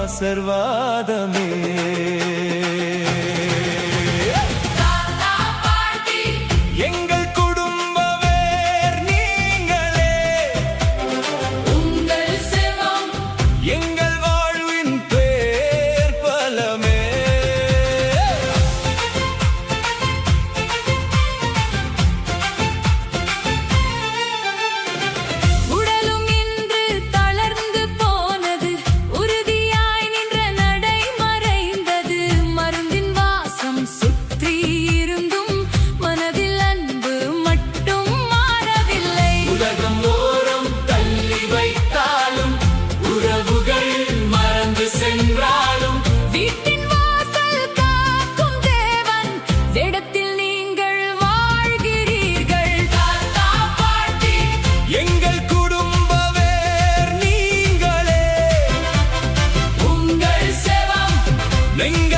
ஆசீர்வாதமே. எங்கள் குடும்ப வேர் நீங்களே, உங்கள் செல்வம் எங்கள் வாழ்வின் பேர் பலமே. உடலும் இன்று தளர்ந்து போனது, உறுதியாய் நின்ற நடை மறைந்தது. மருந்தின் வாசம் சுற்றி இருந்தும் மனதில் அன்பு மட்டும் மாறவில்லை. உலகம் ஓரம் தள்ளி வைத்தாலும், உறவுகள் மறந்து சென்றாலும், வீட்டின் வாசல் காக்கும் தேவன் இடத்தில் நீங்கள் வாழ்கிறீர்கள். தாத்தா பாட்டி எங்கள் குடும்ப வேர் நீங்களே, உங்கள் செல்வம் எங்கள்